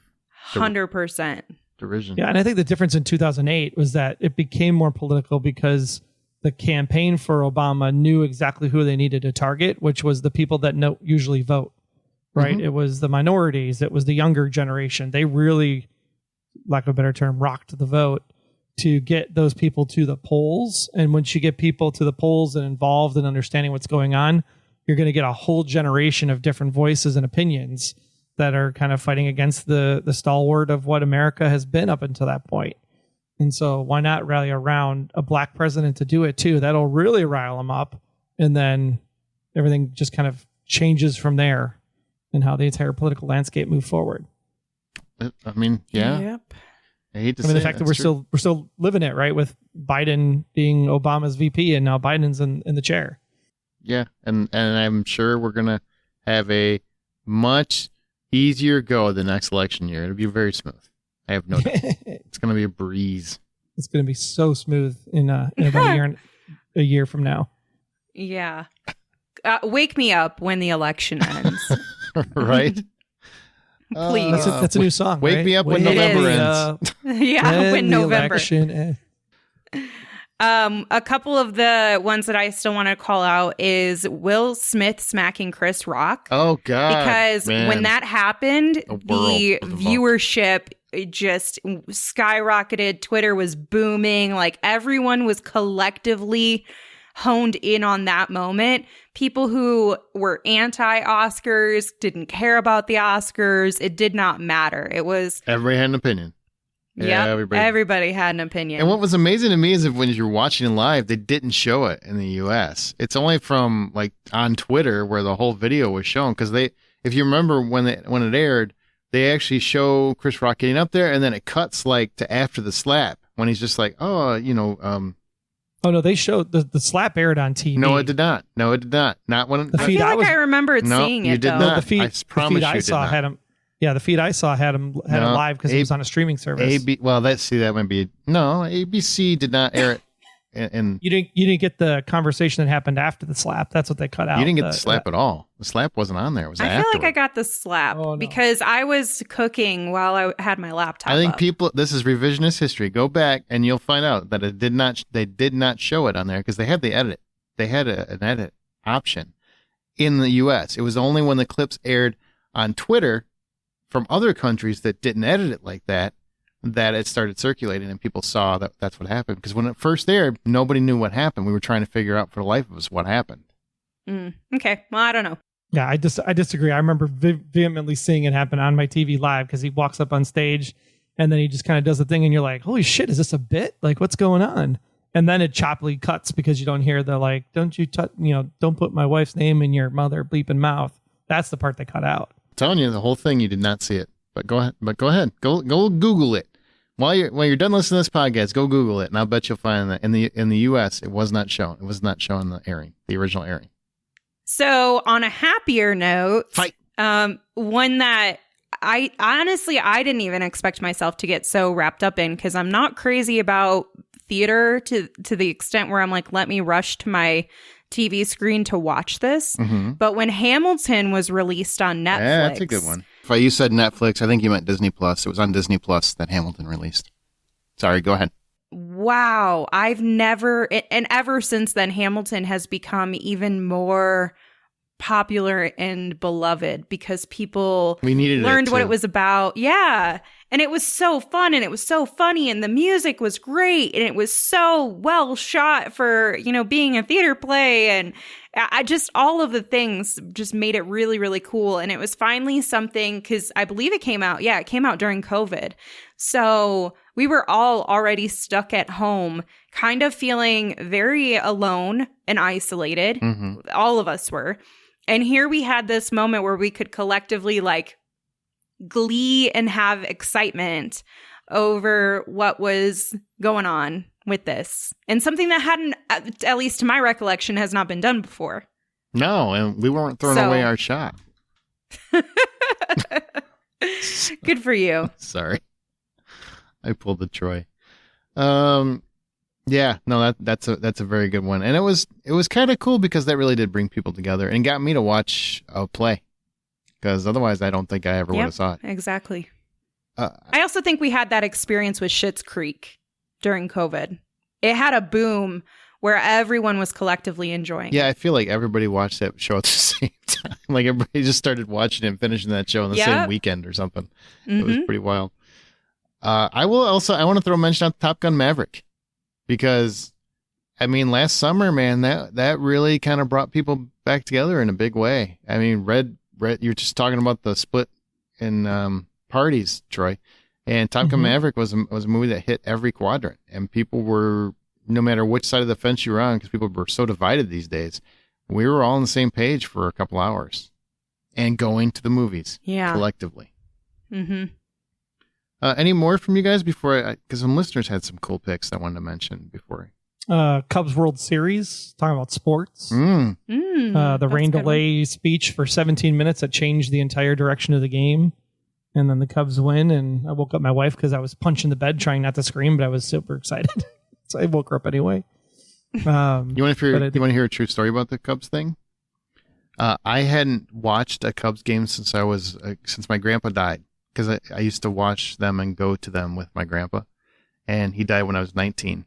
100% derision. Yeah, and I think the difference in 2008 was that it became more political because the campaign for Obama knew exactly who they needed to target, which was the people that usually vote, right? It was the minorities. It was the younger generation. They really, lack of a better term, rocked the vote to get those people to the polls. And once you get people to the polls and involved in understanding what's going on, you're going to get a whole generation of different voices and opinions that are kind of fighting against the stalwart of what America has been up until that point. And so why not rally around a black president to do it too? That'll really rile them up. And then everything just kind of changes from there. and how the entire political landscape moved forward. I mean, yeah. Yep. I hate to I mean, say the fact that that's true. we're still living it, right? With Biden being Obama's VP and now Biden's in the chair. Yeah, and I'm sure we're gonna have a much easier go the next election year. It'll be very smooth. I have no doubt. It's gonna be a breeze. It's going to be so smooth in about a year from now. Yeah. Wake me up when the election ends. Right? Please. That's a new song. Wake right? me up when Wake November me ends. up Yeah, when the November. election ends. A couple of the ones that I still want to call out is Will Smith smacking Chris Rock. Oh God! Because man. when that happened, The world the was involved. viewership just skyrocketed. Twitter was booming. Like everyone was collectively honed in on that moment. People who were anti-Oscars didn't care about the Oscars. It did not matter. It was everybody had an opinion. yeah, everybody. everybody had an opinion. And what was amazing to me is that when you're watching it live, they didn't show it in the U.S. It's only from like on Twitter where the whole video was shown. Because if you remember when it aired, they actually show Chris Rock getting up there, and then it cuts like to after the slap when he's just like, Oh no, they showed the slap aired on TV. No, it did not. No, it did not. Not when The I feed feel I like was- I remembered No, seeing you it did though. not. the feed I promise I you did saw not. had him. Yeah, the feed I saw had him it No, live because it was on a streaming service. Well, that might be no. ABC did not air it, and You didn't get the conversation that happened after the slap. That's what they cut out. you didn't get the slap at all. The slap wasn't on there. It was I feel afterward. like I got the slap Oh, no. because I was cooking while I had my laptop. I think up. people. This is revisionist history. Go back and you'll find out that it did not. They did not show it on there because they had the edit. They had an edit option in the U.S. It was only when the clips aired on Twitter from other countries that didn't edit it like that it started circulating and people saw that that's what happened. Because when it first aired, nobody knew what happened. We were trying to figure out for the life of us what happened. Okay, well I don't know. Yeah, I disagree. I remember vehemently seeing it happen on my TV live because he walks up on stage and then he just kind of does the thing and you're like, holy shit, is this a bit? Like, what's going on? And then it choppily cuts because you don't hear the like, don't put my wife's name in your mother bleeping mouth. That's the part they cut out. I'm telling you, the whole thing, you did not see it. But go ahead. Go Google it. While you're done listening to this podcast, go Google it, and I'll bet you'll find that in the U.S. it was not shown. It was not shown in the original airing. So on a happier note, Fight. one that I honestly didn't even expect myself to get so wrapped up in because I'm not crazy about theater to the extent where I'm like, let me rush to my TV screen to watch this. Mm-hmm. But when Hamilton was released on Netflix, Yeah, that's a good one. If you said Netflix, I think you meant Disney Plus. It was on Disney Plus that Hamilton released. Sorry, go ahead. Wow, I've never, and ever since then, Hamilton has become even more popular and beloved because people We needed learned what too. it was about. Yeah. And it was so fun and it was so funny and the music was great and it was so well shot for, being a theater play. And I just, all of the things just made it really, really cool. And it was finally something, because I believe it came out during COVID. So we were all already stuck at home, kind of feeling very alone and isolated. Mm-hmm. All of us were. And here we had this moment where we could collectively like glee and have excitement over what was going on with this. And something that hadn't, at least to my recollection, has not been done before. No, and we weren't throwing So- away our shot. Good for you. Sorry. I pulled the Troy. Yeah, no, that's a very good one. And it was kind of cool because that really did bring people together and got me to watch a play. Because otherwise I don't think I ever would Yep, have saw it. exactly. Uh, I also think we had that experience with Schitt's Creek during COVID. It had a boom where everyone was collectively enjoying yeah, it. I feel like everybody watched that show at the same time. Like everybody just started watching it and finishing that show in the same Yep. weekend or something. It was Mhm. pretty wild. I want to throw a mention out Top Gun Maverick because, I mean, last summer, man, that really kind of brought people back together in a big way. I mean, Red, you're just talking about the split in parties, Troy, and Top Gun Mhm. Maverick was a movie that hit every quadrant, and people were, no matter which side of the fence you were on, because people were so divided these days, we were all on the same page for a couple hours. and going to the movies collectively. Mm-hmm. Any more from you guys before because some listeners had some cool picks I wanted to mention before. Cubs World Series, talking about sports. The rain delay speech for 17 minutes that changed the entire direction of the game. And then the Cubs win, and I woke up my wife because I was punching the bed trying not to scream, but I was super excited. So I woke her up anyway. You want to hear a true story about the Cubs thing? I hadn't watched a Cubs game since my grandpa died, because I used to watch them and go to them with my grandpa, and he died when I was 19.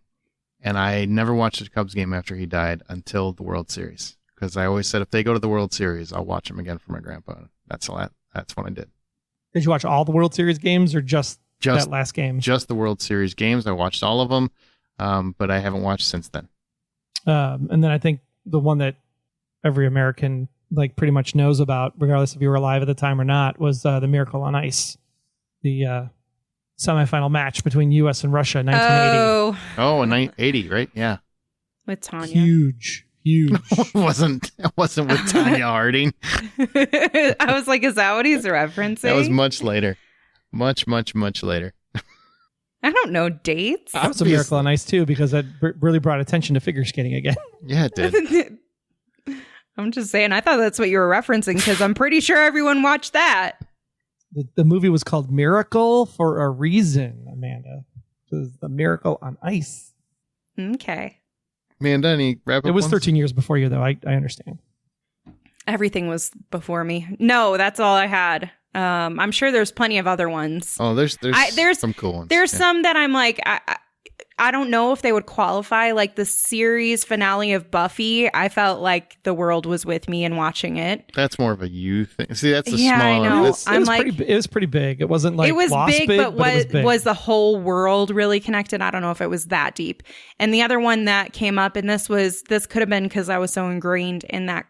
And I never watched a Cubs game after he died until the World Series, because I always said if they go to the World Series, I'll watch them again for my grandpa. That's what I did. Did you watch all the World Series games or just that last game? Just the World Series games. I watched all of them, but I haven't watched since then. And then I think the one that every American pretty much knows about, regardless if you were alive at the time or not, was the Miracle on Ice, the semifinal match between U.S. and Russia in 1980. Oh, in 1980, right? Yeah. With Tanya. Huge. It wasn't with Tanya Harding. I was like, is that what he's referencing? That was much later. Much, much, much later. I don't know dates. That was a Miracle on Ice too, because that really brought attention to figure skating again. Yeah, it did. I'm just saying, I thought that's what you were referencing, because I'm pretty sure everyone watched that. The movie was called Miracle for a reason, Amanda. It was the Miracle on Ice. Okay. Amanda, any wrap-up It was ones? 13 years before you, though. I understand. Everything was before me. No, that's all I had. I'm sure there's plenty of other ones. Oh, there's some cool ones. There's some that I'm like, I don't know if they would qualify. Like the series finale of Buffy, I felt like the world was with me in watching it. That's more of a you thing. See, that's the smaller. I know. It was pretty big. It wasn't like it was Lost big, but it was big. Was the whole world really connected? I don't know if it was that deep. And the other one that came up, and this could have been because I was so ingrained in that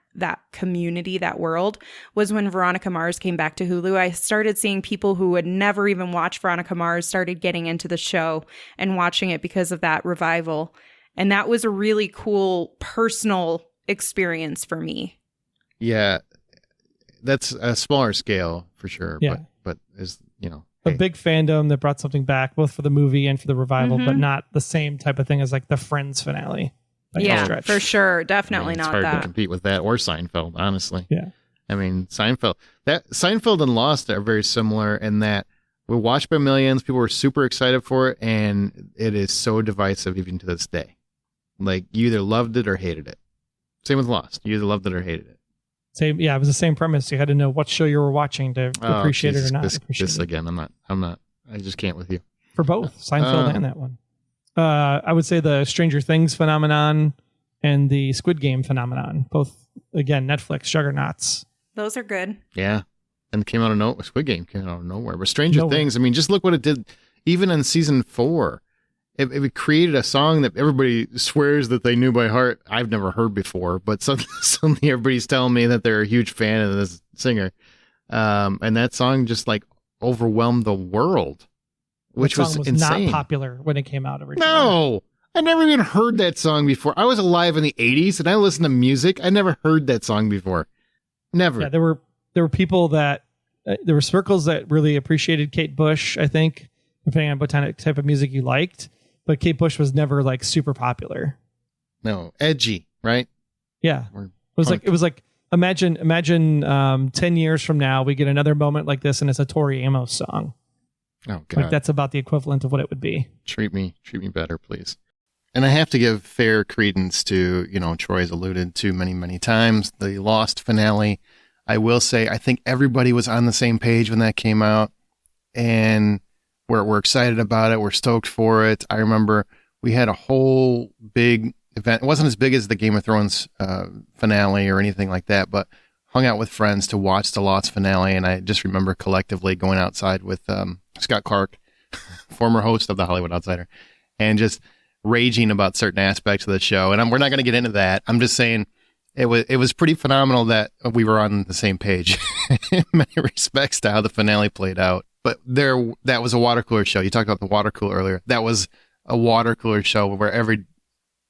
community, that world, was when Veronica Mars came back to Hulu. I started seeing people who would never even watch Veronica Mars started getting into the show and watching it because of that revival. And that was a really cool personal experience for me. Yeah, that's a smaller scale for sure. Yeah. But is, a big fandom that brought something back both for the movie and for the revival, but not the same type of thing as like the Friends finale. Yeah, for sure. Definitely not that. It's hard to compete with that or Seinfeld, honestly. Yeah. I mean, Seinfeld and Lost are very similar in that we watched by millions. People were super excited for it, and it is so divisive even to this day. Like, you either loved it or hated it. Same with Lost. You either loved it or hated it. Same, yeah, it was the same premise. You had to know what show you were watching to appreciate it or not appreciate it. Again, I'm not. I just can't with you. For both, Seinfeld and that one. I would say the Stranger Things phenomenon and the Squid Game phenomenon. Both, again, Netflix juggernauts. Those are good. Yeah. And Squid Game came out of nowhere. But Stranger Things, I mean, just look what it did. Even in season 4, it created a song that everybody swears that they knew by heart. I've never heard before, but suddenly everybody's telling me that they're a huge fan of this singer. And that song just overwhelmed the world. Which was insane. Not popular when it came out originally. No, I never even heard that song before. I was alive in the 80s and I listened to music. I never heard that song before. Never. Yeah, there were people that there were circles that really appreciated Kate Bush, I think, depending on what type of music you liked. But Kate Bush was never super popular. No, edgy, right? Yeah, it was like imagine 10 years from now we get another moment like this and it's a Tori Amos song. Oh, God. That's about the equivalent of what it would be. Treat me better, please. And I have to give fair credence to, Troy's alluded to many, many times, the Lost finale. I will say, I think everybody was on the same page when that came out, and we're excited about it. We're stoked for it. I remember we had a whole big event. It wasn't as big as the Game of Thrones finale or anything like that, but hung out with friends to watch the Lost finale, and I just remember collectively going outside with Scott Clark, former host of the Hollywood Outsider, and just raging about certain aspects of the show. And we're not going to get into that. I'm just saying it was pretty phenomenal that we were on the same page in many respects to how the finale played out. But that was a water cooler show. You talked about the water cooler earlier. That was a water cooler show where every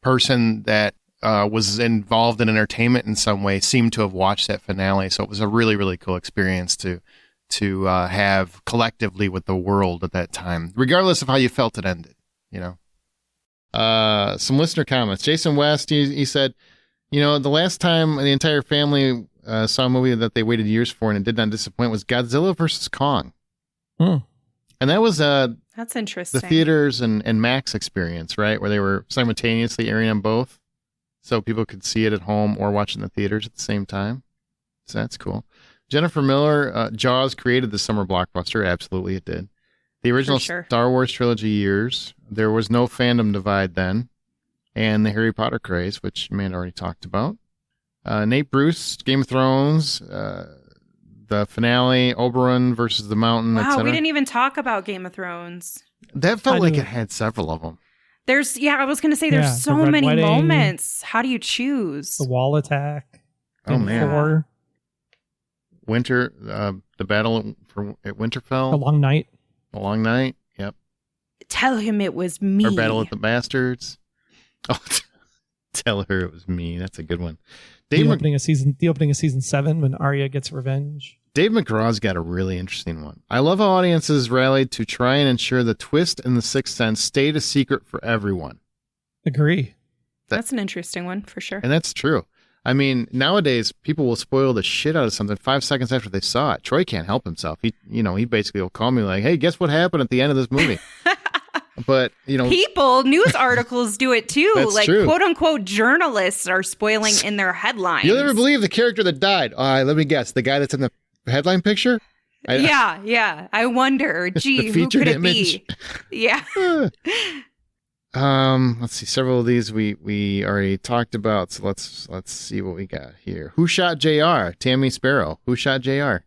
person that was involved in entertainment in some way seemed to have watched that finale. So it was a really, really cool experience to have collectively with the world at that time, regardless of how you felt it ended, you know. Some listener comments. Jason West, he said, you know, the last time the entire family saw a movie that they waited years for and it did not disappoint was Godzilla versus Kong. And that was that's interesting. The theaters and Max experience, right? Where they were simultaneously airing them both. So people could see it at home or watch it in the theaters at the same time. So that's cool. Jennifer Miller, Jaws created the summer blockbuster. Absolutely, it did. The original Star Wars trilogy years. There was no fandom divide then. And the Harry Potter craze, which Amanda already talked about. Nate Bruce, Game of Thrones, the finale, Oberyn versus the Mountain, wow, etc. We didn't even talk about Game of Thrones. That felt like it had several of them. I was going to say, there's so many moments. How do you choose? The wall attack. Oh, man. Winter, the battle at Winterfell. A long night. A long night, yep. Tell him it was me. Or Battle at the Bastards. Oh, tell her it was me. That's a good one. The opening of season 7 when Arya gets revenge. Dave McGraw's got a really interesting one. I love how audiences rallied to try and ensure the twist in The Sixth Sense stayed a secret for everyone. Agree. That's an interesting one for sure. And that's true. I mean, nowadays people will spoil the shit out of something 5 seconds after they saw it. Troy can't help himself. He basically will call me like, "Hey, guess what happened at the end of this movie?" But, news articles do it too. That's like, true. quote unquote, journalists are spoiling in their headlines. You'll never believe the character that died. Let me guess. The guy that's in the headline picture? Yeah. I wonder, gee, who could it be? Yeah. Let's see. Several of these we already talked about. So let's see what we got here. Who shot JR? Tammy Sparrow. Who shot JR?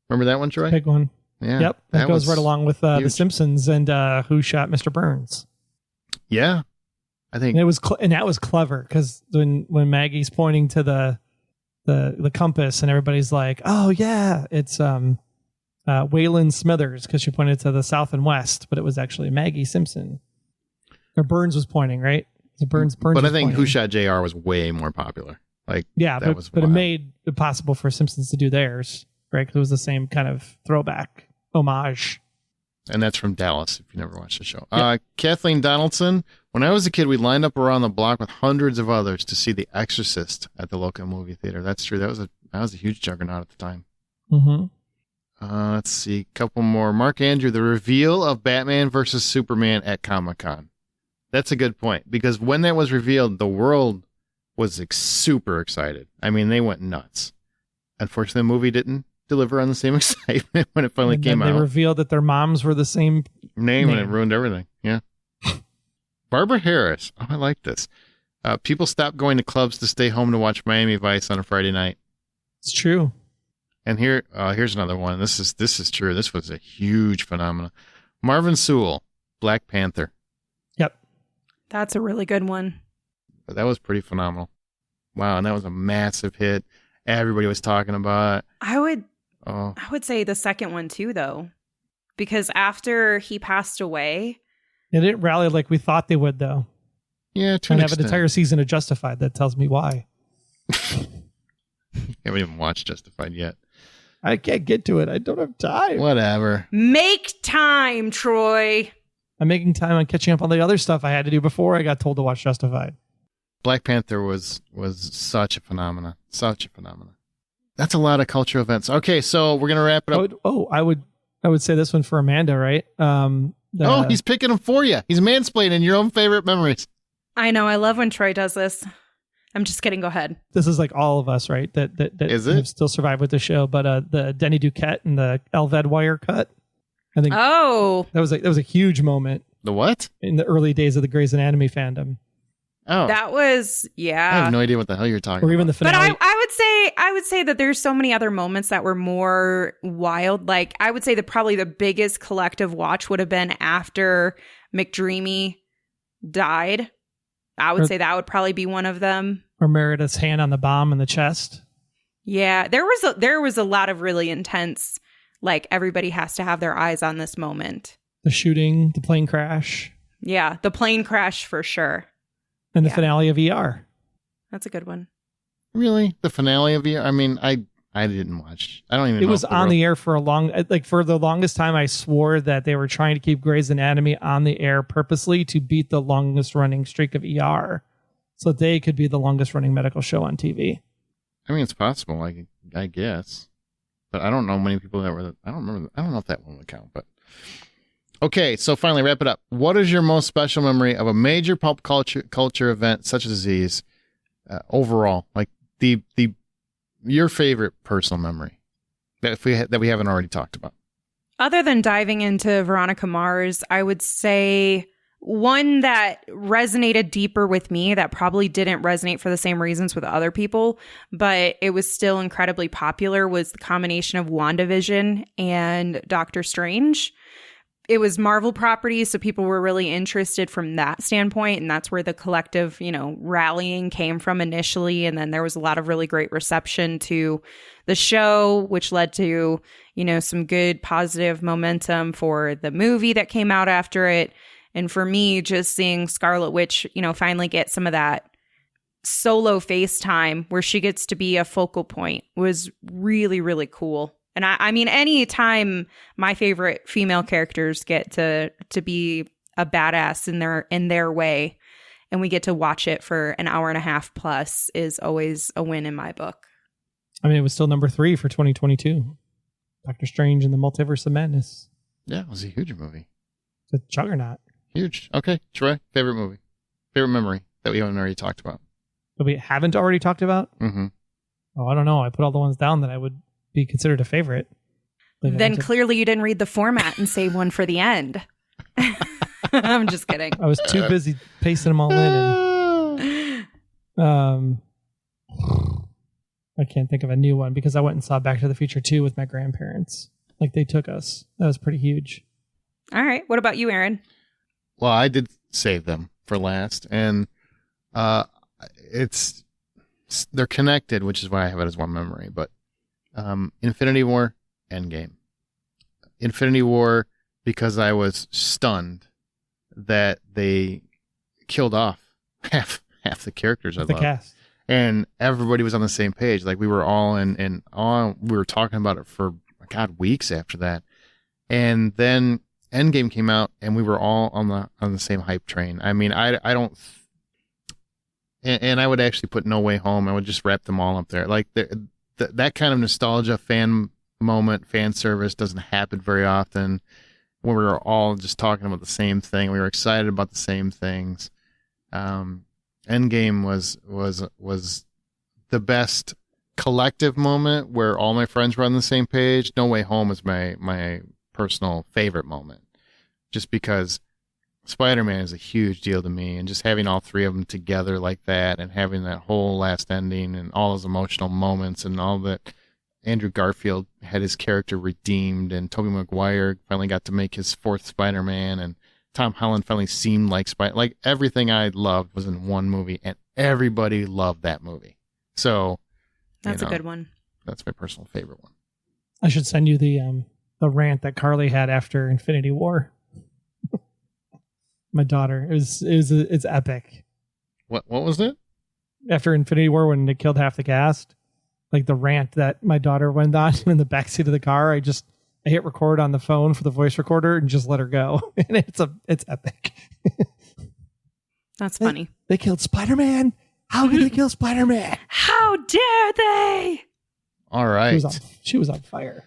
Remember that one, Troy? Big one. Yeah. Yep. That goes right along with The Simpsons and Who Shot Mr. Burns. Yeah. I think and that was clever because when Maggie's pointing to the compass and everybody's like, "Oh yeah, it's Waylon Smithers," because she pointed to the south and west, but it was actually Maggie Simpson. Or Burns was pointing, right? So Burns. But I think pointing. Who Shot JR was way more popular. Like, yeah, but it made it possible for Simpsons to do theirs, right? Because it was the same kind of throwback homage. And that's from Dallas, if you never watched the show. Yeah. Kathleen Donaldson. When I was a kid, we lined up around the block with hundreds of others to see The Exorcist at the local movie theater. That's true. That was a huge juggernaut at the time. Mm-hmm. Let's see. A couple more. Mark Andrew, the reveal of Batman versus Superman at Comic-Con. That's a good point. Because when that was revealed, the world was super excited. I mean, they went nuts. Unfortunately, the movie didn't deliver on the same excitement when it finally came out. They revealed that their moms were the same name and it ruined everything. Yeah. Barbara Harris. Oh, I like this. People stopped going to clubs to stay home to watch Miami Vice on a Friday night. It's true. And here's another one. This is true. This was a huge phenomenon. Marvin Sewell, Black Panther. Yep. That's a really good one. But that was pretty phenomenal. Wow, and that was a massive hit. Everybody was talking about it. I would say the second one too, though, because after he passed away, they didn't rally like we thought they would, though. Yeah, and have an entire season of Justified that tells me why. Haven't even watched Justified yet. I can't get to it. I don't have time. Whatever. Make time, Troy. I'm making time on catching up on the other stuff I had to do before I got told to watch Justified. Black Panther was such a phenomenon. Such a phenomenon. That's a lot of cultural events. Okay, so we're gonna wrap it up. I would say this one for Amanda, right? He's picking them for you. He's mansplaining your own favorite memories. I know. I love when Troy does this. I'm just kidding. Go ahead. This is like all of us, right? That is it? Have still survived with the show, but the Denny Duquette and the Elved Wire cut. I think. Oh, that was a huge moment. The what? In the early days of the Grey's Anatomy fandom. Oh, that was I have no idea what the hell you're talking about. Or even the finale. But I would say that there's so many other moments that were more wild. Like I would say that probably the biggest collective watch would have been after McDreamy died. I would say that would probably be one of them. Or Meredith's hand on the bomb in the chest. Yeah, there was a lot of really intense. Like everybody has to have their eyes on this moment. The shooting, the plane crash. Yeah, the plane crash for sure. And the finale of ER. That's a good one. Really? The finale of I mean, I didn't watch. I don't even know. It was on the air for for the longest time. I swore that they were trying to keep Grey's Anatomy on the air purposely to beat the longest running streak of ER, so they could be the longest running medical show on TV. I mean, it's possible. I guess, but I don't know many people that were. I don't remember. I don't know if that one would count. But okay, so finally, wrap it up. What is your most special memory of a major pop culture event such as these? Overall, like your favorite personal memory that we haven't already talked about. Other than diving into Veronica Mars, I would say one that resonated deeper with me that probably didn't resonate for the same reasons with other people, but it was still incredibly popular was the combination of WandaVision and Doctor Strange. It was Marvel properties, so people were really interested from that standpoint, and that's where the collective, rallying came from initially, and then there was a lot of really great reception to the show, which led to, some good positive momentum for the movie that came out after it. And for me, just seeing Scarlet Witch, finally get some of that solo FaceTime where she gets to be a focal point was really, really cool. And I mean, any time my favorite female characters get to be a badass in their way, and we get to watch it for an hour and a half plus, is always a win in my book. I mean, it was still number 3 for 2022. Doctor Strange and the Multiverse of Madness. Yeah, it was a huge movie. It's a juggernaut. Huge. Okay, Troy, favorite movie, favorite memory that we haven't already talked about. That we haven't already talked about? Mm-hmm. Oh, I don't know. I put all the ones down that I would be considered a favorite. Then clearly you didn't read the format and save one for the end. I'm just kidding. I was too busy pasting them all in. And, I can't think of a new one because I went and saw Back to the Future 2 with my grandparents. Like, they took us. That was pretty huge. All right. What about you, Aaron? Well, I did save them for last, and they're connected, which is why I have it as one memory. But Infinity War, Endgame. Infinity War, because I was stunned that they killed off half the characters I The love. cast. And everybody was on the same page. Like, we were all we were talking about it for, weeks after that. And then Endgame came out, and we were all on the same hype train. I mean, I don't, and I would actually put No Way Home. I would just wrap them all up there. Like, that kind of nostalgia, fan moment, fan service doesn't happen very often. When we were all just talking about the same thing, we were excited about the same things. Endgame was the best collective moment where all my friends were on the same page. No Way Home is my personal favorite moment, just because Spider-Man is a huge deal to me, and just having all three of them together like that, and having that whole last ending and all those emotional moments, and all that. Andrew Garfield had his character redeemed, and Tobey Maguire finally got to make his fourth Spider-Man, and Tom Holland finally seemed like like everything I loved was in one movie, and everybody loved that movie. So that's a good one. That's my personal favorite one. I should send you the rant that Carly had after Infinity War. My daughter, it's epic. What was it? After Infinity War, when they killed half the cast, like the rant that my daughter went on in the backseat of the car, I hit record on the phone for the voice recorder and just let her go. And it's epic. That's funny. They killed Spider-Man. How could they kill Spider-Man? How dare they? All right. She was on fire.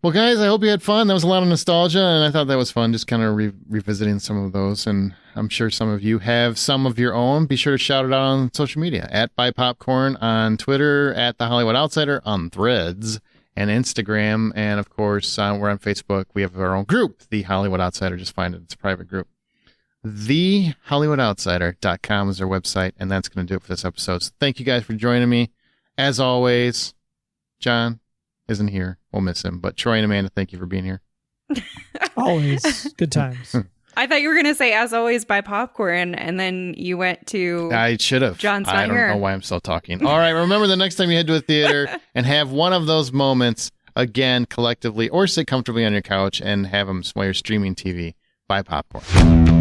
Well, guys, I hope you had fun. That was a lot of nostalgia, and I thought that was fun, just kind of revisiting some of those. And I'm sure some of you have some of your own. Be sure to shout it out on social media, at Buy Popcorn on Twitter, at The Hollywood Outsider on Threads and Instagram. And, of course, we're on Facebook. We have our own group, The Hollywood Outsider. Just find it. It's a private group. TheHollywoodOutsider.com is our website, and that's going to do it for this episode. So thank you guys for joining me. As always, John isn't here. We'll miss him. But Troy and Amanda, thank you for being here. Always. Good times. I thought you were going to say, as always, buy popcorn, and then you went to... I should have. John's not I don't know why I'm still talking. All right, remember the next time you head to a theater and have one of those moments, again, collectively, or sit comfortably on your couch and have them while you're streaming TV, buy popcorn.